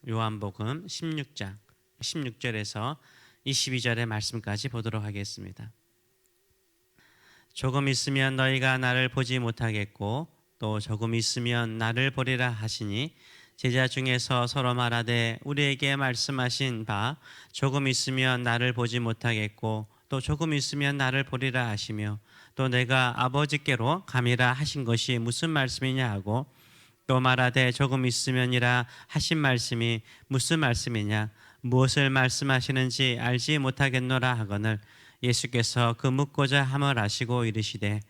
요한복음 16장 16절에서 22절의 말씀까지 보도록 하겠습니다. 조금 있으면 너희가 나를 보지 못하겠고 또 조금 있으면 나를 보리라 하시니 제자 중에서 서로 말하되 우리에게 말씀하신 바 조금 있으면 나를 보지 못하겠고 또 조금 있으면 나를 보리라 하시며 또 내가 아버지께로 가미라 하신 것이 무슨 말씀이냐 하고 또 말하되 조금 있으면이라 하신 말씀이 무슨 말씀이냐 무엇을 말씀하시는지 알지 못하겠노라 하거늘 예수께서 그 묻고자 함을 아시고 이르시되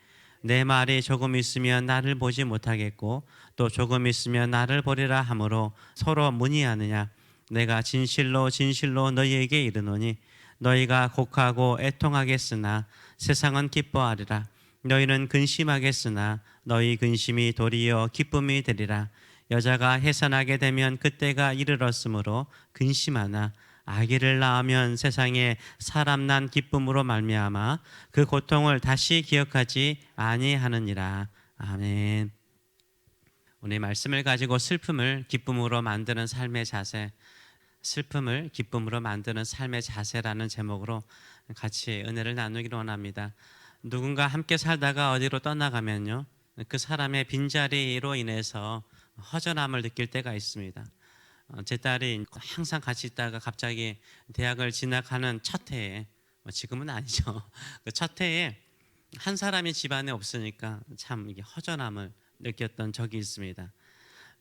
내 말이 조금 있으면 나를 보지 못하겠고 또 조금 있으면 나를 보리라 하므로 서로 문의하느냐 내가 진실로 진실로 너희에게 이르노니 너희가 곡하고 애통하겠으나 세상은 기뻐하리라 너희는 근심하겠으나 너희 근심이 도리어 기쁨이 되리라 여자가 해산하게 되면 그때가 이르렀으므로 근심하나 아기를 낳으면 세상에 사람 난 기쁨으로 말미암아 그 고통을 다시 기억하지 아니하느니라. 아멘. 오늘 말씀을 가지고 슬픔을 기쁨으로 만드는 삶의 자세, 슬픔을 기쁨으로 만드는 삶의 자세라는 제목으로 같이 은혜를 나누기를 원합니다. 누군가 함께 살다가 어디로 떠나가면요, 그 사람의 빈자리로 인해서 허전함을 느낄 때가 있습니다. 제 딸이 항상 같이 있다가 갑자기 대학을 진학하는 첫 해에, 지금은 아니죠. 그 첫 해에 한 사람이 집안에 없으니까 참 이게 허전함을 느꼈던 적이 있습니다.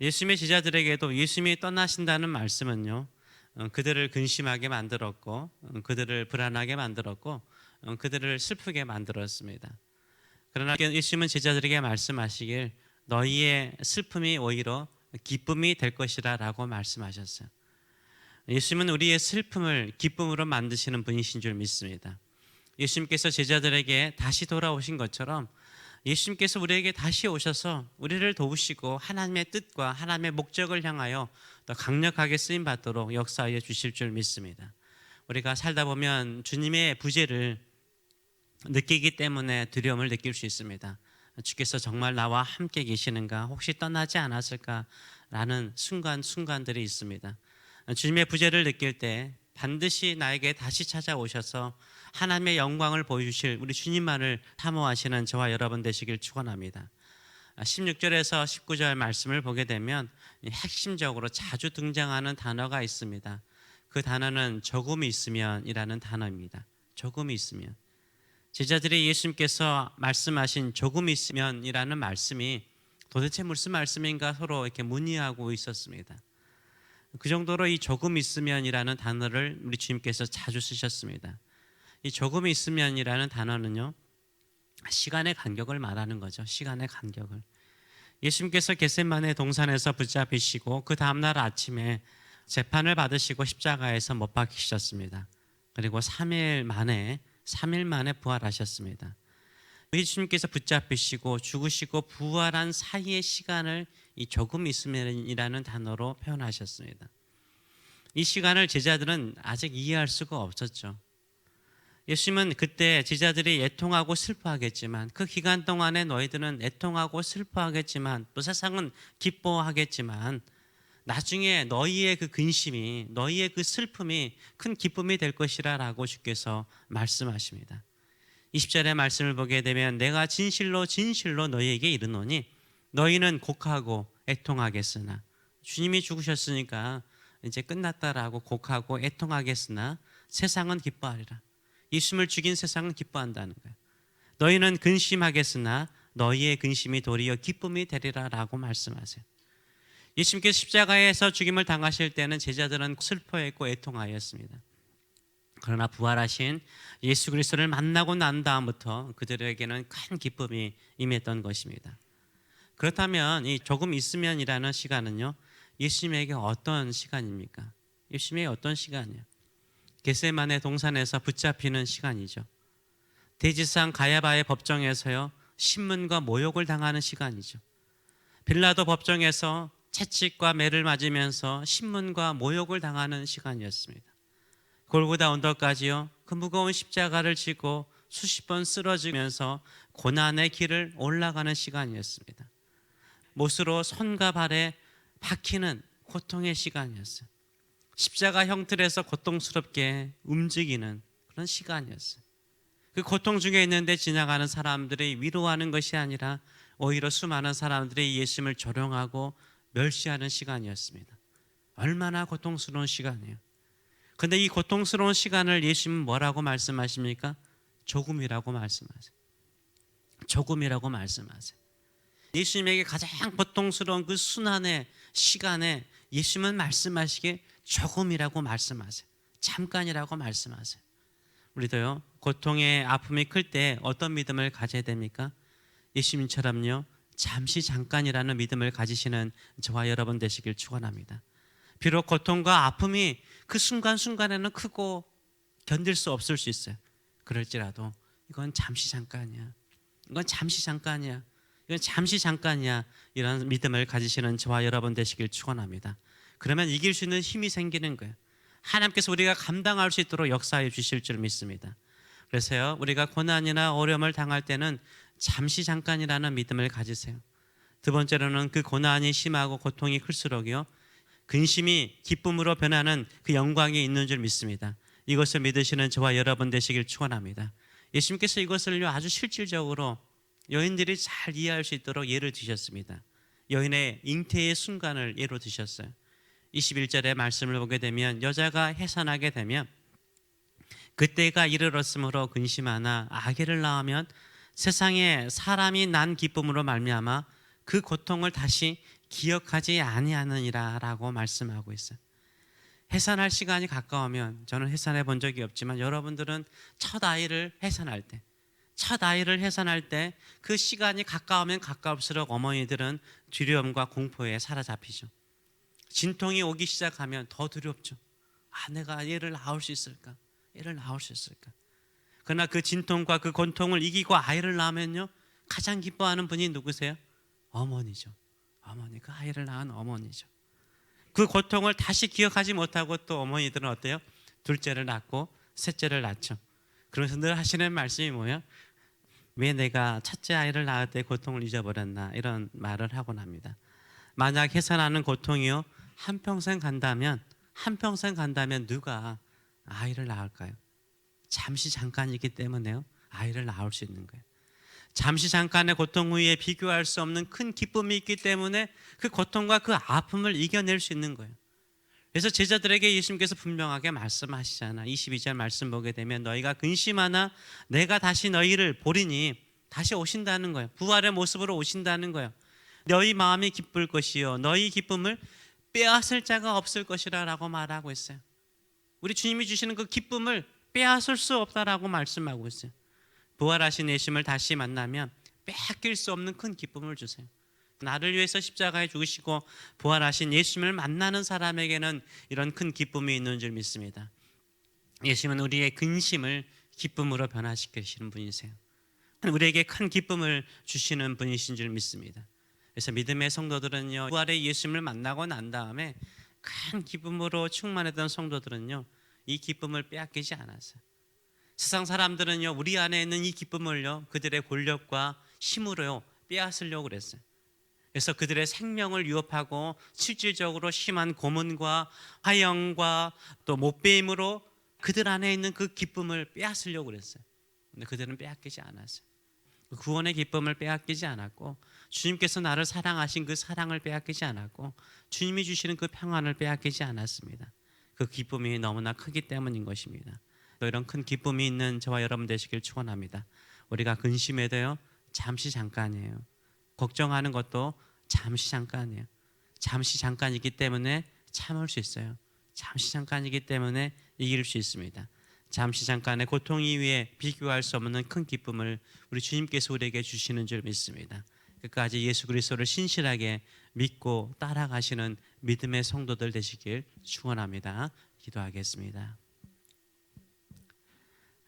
예수님의 제자들에게도 예수님이 떠나신다는 말씀은요, 그들을 근심하게 만들었고, 그들을 불안하게 만들었고, 그들을 슬프게 만들었습니다. 그러나 예수님은 제자들에게 말씀하시길 너희의 슬픔이 오히려 기쁨이 될 것이라 라고 말씀하셨어요. 예수님은 우리의 슬픔을 기쁨으로 만드시는 분이신 줄 믿습니다. 예수님께서 제자들에게 다시 돌아오신 것처럼 예수님께서 우리에게 다시 오셔서 우리를 도우시고 하나님의 뜻과 하나님의 목적을 향하여 더 강력하게 쓰임받도록 역사하여 주실 줄 믿습니다. 우리가 살다 보면 주님의 부재를 느끼기 때문에 두려움을 느낄 수 있습니다. 주께서 정말 나와 함께 계시는가? 혹시 떠나지 않았을까라는 순간들이 있습니다. 주님의 부재를 느낄 때 반드시 나에게 다시 찾아오셔서 하나님의 영광을 보여주실 우리 주님만을 사모하시는 저와 여러분 되시길 축원합니다. 16절에서 19절 말씀을 보게 되면 핵심적으로 자주 등장하는 단어가 있습니다. 그 단어는 조금 있으면이라는 단어입니다. 조금 있으면. 제자들이 예수님께서 말씀하신 조금 있으면이라는 말씀이 도대체 무슨 말씀인가 서로 이렇게 문의하고 있었습니다. 그 정도로 이 조금 있으면이라는 단어를 우리 주님께서 자주 쓰셨습니다. 이 조금 있으면이라는 단어는요, 시간의 간격을 말하는 거죠. 시간의 간격을. 예수님께서 겟세마네 동산에서 붙잡히시고 그 다음날 아침에 재판을 받으시고 십자가에서 못 박히셨습니다. 그리고 3일 만에 부활하셨습니다. 예수님께서 붙잡히시고 죽으시고 부활한 사이의 시간을 이 조금 있으면이라는 단어로 표현하셨습니다. 이 시간을 제자들은 아직 이해할 수가 없었죠. 예수님은 그때 제자들이 애통하고 슬퍼하겠지만 그 기간 동안에 너희들은 애통하고 슬퍼하겠지만 또 세상은 기뻐하겠지만 나중에 너희의 그 근심이 너희의 그 슬픔이 큰 기쁨이 될 것이라 라고 주께서 말씀하십니다. 20절의 말씀을 보게 되면 내가 진실로 진실로 너희에게 이르노니 너희는 곡하고 애통하겠으나 주님이 죽으셨으니까 이제 끝났다라고 곡하고 애통하겠으나 세상은 기뻐하리라. 예수님을 죽인 세상은 기뻐한다는 거예요. 너희는 근심하겠으나 너희의 근심이 도리어 기쁨이 되리라 라고 말씀하세요. 예수님께서 십자가에서 죽임을 당하실 때는 제자들은 슬퍼했고 애통하였습니다. 그러나 부활하신 예수 그리스도를 만나고 난 다음부터 그들에게는 큰 기쁨이 임했던 것입니다. 그렇다면 이 조금 있으면이라는 시간은요, 예수님에게 어떤 시간입니까? 예수님의 어떤 시간이에요? 겟세마네 동산에서 붙잡히는 시간이죠. 대지상 가야바의 법정에서요, 신문과 모욕을 당하는 시간이죠. 빌라도 법정에서 채찍과 매를 맞으면서 신문과 모욕을 당하는 시간이었습니다. 골고다 언덕까지요, 그 무거운 십자가를 지고 수십 번 쓰러지면서 고난의 길을 올라가는 시간이었습니다. 못으로 손과 발에 박히는 고통의 시간이었어요. 십자가 형틀에서 고통스럽게 움직이는 그런 시간이었어요. 그 고통 중에 있는데 지나가는 사람들이 위로하는 것이 아니라 오히려 수많은 사람들이 예수님을 조롱하고 멸시하는 시간이었습니다. 얼마나 고통스러운 시간이에요. 근데 이 고통스러운 시간을 예수님은 뭐라고 말씀하십니까? 조금이라고 말씀하세요. 조금이라고 말씀하세요. 예수님에게 가장 고통스러운 그 순환의 시간에 예수님은 말씀하시기에 조금이라고 말씀하세요. 잠깐이라고 말씀하세요. 우리도요, 고통의 아픔이 클 때 어떤 믿음을 가져야 됩니까? 예수님처럼요, 잠시 잠깐이라는 믿음을 가지시는 저와 여러분 되시길 축원합니다. 비록 고통과 아픔이 그 순간순간에는 크고 견딜 수 없을 수 있어요. 그럴지라도 이건 잠시 잠깐이야. 이건 잠시 잠깐이야. 이건 잠시 잠깐이야. 이런 믿음을 가지시는 저와 여러분 되시길 축원합니다. 그러면 이길 수 있는 힘이 생기는 거예요. 하나님께서 우리가 감당할 수 있도록 역사해 주실 줄 믿습니다. 그래서요, 우리가 고난이나 어려움을 당할 때는 잠시 잠깐이라는 믿음을 가지세요. 두 번째로는 그 고난이 심하고 고통이 클수록요, 근심이 기쁨으로 변하는 그 영광이 있는 줄 믿습니다. 이것을 믿으시는 저와 여러분 되시길 축원합니다. 예수님께서 이것을요, 아주 실질적으로 여인들이 잘 이해할 수 있도록 예를 드셨습니다. 여인의 잉태의 순간을 예로 드셨어요. 21절의 말씀을 보게 되면 여자가 해산하게 되면 그때가 이르렀으므로 근심하나 아기를 낳으면 세상에 사람이 난 기쁨으로 말미암아 그 고통을 다시 기억하지 아니하느니라 라고 말씀하고 있어요. 해산할 시간이 가까우면, 저는 해산해 본 적이 없지만 여러분들은 첫 아이를 해산할 때 그 시간이 가까우면 가까울수록 어머니들은 두려움과 공포에 사로잡히죠. 진통이 오기 시작하면 더 두렵죠. 내가 얘를 낳을 수 있을까? 그러나 그 진통과 그 고통을 이기고 아이를 낳으면요, 가장 기뻐하는 분이 누구세요? 어머니죠. 어머니, 그 아이를 낳은 어머니죠. 그 고통을 다시 기억하지 못하고 또 어머니들은 어때요? 둘째를 낳고 셋째를 낳죠. 그러면서 늘 하시는 말씀이 뭐예요? 왜 내가 첫째 아이를 낳을 때 고통을 잊어버렸나, 이런 말을 하곤 합니다. 만약 해산하는 고통이요, 한평생 간다면 누가 아이를 낳을까요? 잠시 잠깐이기 때문에요, 아이를 낳을 수 있는 거예요. 잠시 잠깐의 고통 후에 비교할 수 없는 큰 기쁨이 있기 때문에 그 고통과 그 아픔을 이겨낼 수 있는 거예요. 그래서 제자들에게 예수님께서 분명하게 말씀하시잖아. 22절 말씀 보게 되면 너희가 근심하나 내가 다시 너희를 보리니, 다시 오신다는 거예요. 부활의 모습으로 오신다는 거예요. 너희 마음이 기쁠 것이요 너희 기쁨을 빼앗을 자가 없을 것이라 라고 말하고 있어요. 우리 주님이 주시는 그 기쁨을 빼앗을 수 없다라고 말씀하고 있어요. 부활하신 예수님을 다시 만나면 빼앗길 수 없는 큰 기쁨을 주세요. 나를 위해서 십자가에 죽으시고 부활하신 예수님을 만나는 사람에게는 이런 큰 기쁨이 있는 줄 믿습니다. 예수님은 우리의 근심을 기쁨으로 변화시키시는 분이세요. 우리에게 큰 기쁨을 주시는 분이신 줄 믿습니다. 그래서 믿음의 성도들은요, 부활의 예수님을 만나고 난 다음에 큰 기쁨으로 충만했던 성도들은요, 이 기쁨을 빼앗기지 않았어요. 세상 사람들은요, 우리 안에 있는 이 기쁨을요, 그들의 권력과 힘으로요 빼앗으려고 그랬어요. 그래서 그들의 생명을 위협하고 실질적으로 심한 고문과 화형과 또 못배임으로 그들 안에 있는 그 기쁨을 빼앗으려고 그랬어요. 근데 그들은 빼앗기지 않았어요. 구원의 기쁨을 빼앗기지 않았고, 주님께서 나를 사랑하신 그 사랑을 빼앗기지 않았고, 주님이 주시는 그 평안을 빼앗기지 않았습니다. 그 기쁨이 너무나 크기 때문인 것입니다. 또 이런 큰 기쁨이 있는 저와 여러분 되시길 축원합니다. 우리가 근심해도요, 잠시 잠깐이에요. 걱정하는 것도 잠시 잠깐이에요. 잠시 잠깐이기 때문에 참을 수 있어요. 잠시 잠깐이기 때문에 이길 수 있습니다. 잠시 잠깐의 고통 이후에 비교할 수 없는 큰 기쁨을 우리 주님께서 우리에게 주시는 줄 믿습니다. 끝까지 예수 그리스도를 신실하게 믿고 따라가시는 믿음의 성도들 되시길 축원합니다. 기도하겠습니다.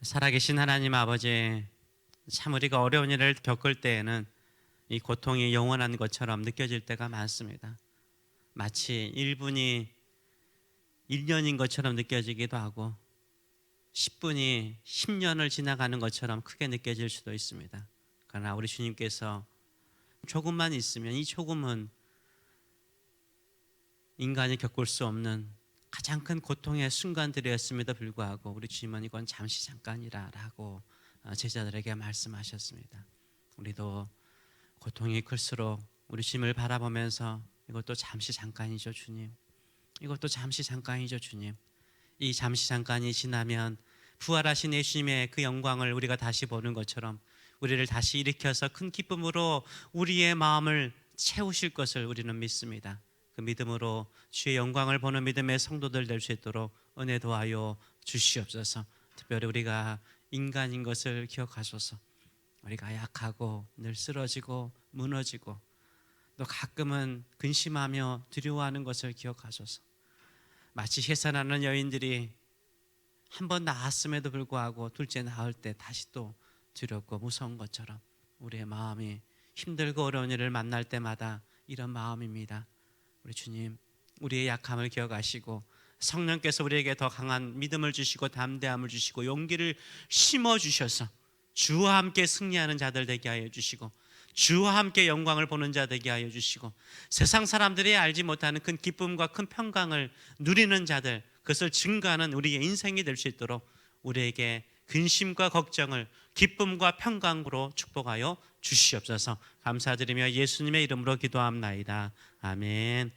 살아계신 하나님 아버지, 참 우리가 어려운 일을 겪을 때에는 이 고통이 영원한 것처럼 느껴질 때가 많습니다. 마치 1분이 1년인 것처럼 느껴지기도 하고 10분이 10년을 지나가는 것처럼 크게 느껴질 수도 있습니다. 그러나 우리 주님께서 조금만 있으면 이 조금은 인간이 겪을 수 없는 가장 큰 고통의 순간들이었음에도 불구하고 우리 주님은 이건 잠시 잠깐이라라고 제자들에게 말씀하셨습니다. 우리도 고통이 클수록 우리 주님을 바라보면서 이것도 잠시 잠깐이죠 주님, 이것도 잠시 잠깐이죠 주님, 이 잠시 잠깐이 지나면 부활하신 예수님의 그 영광을 우리가 다시 보는 것처럼 우리를 다시 일으켜서 큰 기쁨으로 우리의 마음을 채우실 것을 우리는 믿습니다. 그 믿음으로 주의 영광을 보는 믿음의 성도들 될 수 있도록 은혜 도하여 주시옵소서. 특별히 우리가 인간인 것을 기억하소서. 우리가 약하고 늘 쓰러지고 무너지고 또 가끔은 근심하며 두려워하는 것을 기억하소서. 마치 해산하는 여인들이 한 번 낳았음에도 불구하고 둘째 낳을 때 다시 또 두렵고 무서운 것처럼 우리의 마음이 힘들고 어려운 일을 만날 때마다 이런 마음입니다. 우리 주님, 우리의 약함을 기억하시고 성령께서 우리에게 더 강한 믿음을 주시고 담대함을 주시고 용기를 심어주셔서 주와 함께 승리하는 자들 되게 하여 주시고 주와 함께 영광을 보는 자 되게 하여 주시고 세상 사람들이 알지 못하는 큰 기쁨과 큰 평강을 누리는 자들, 그것을 증거하는 우리의 인생이 될 수 있도록 우리에게 근심과 걱정을 기쁨과 평강으로 축복하여 주시옵소서. 감사드리며 예수님의 이름으로 기도합나이다. 아멘.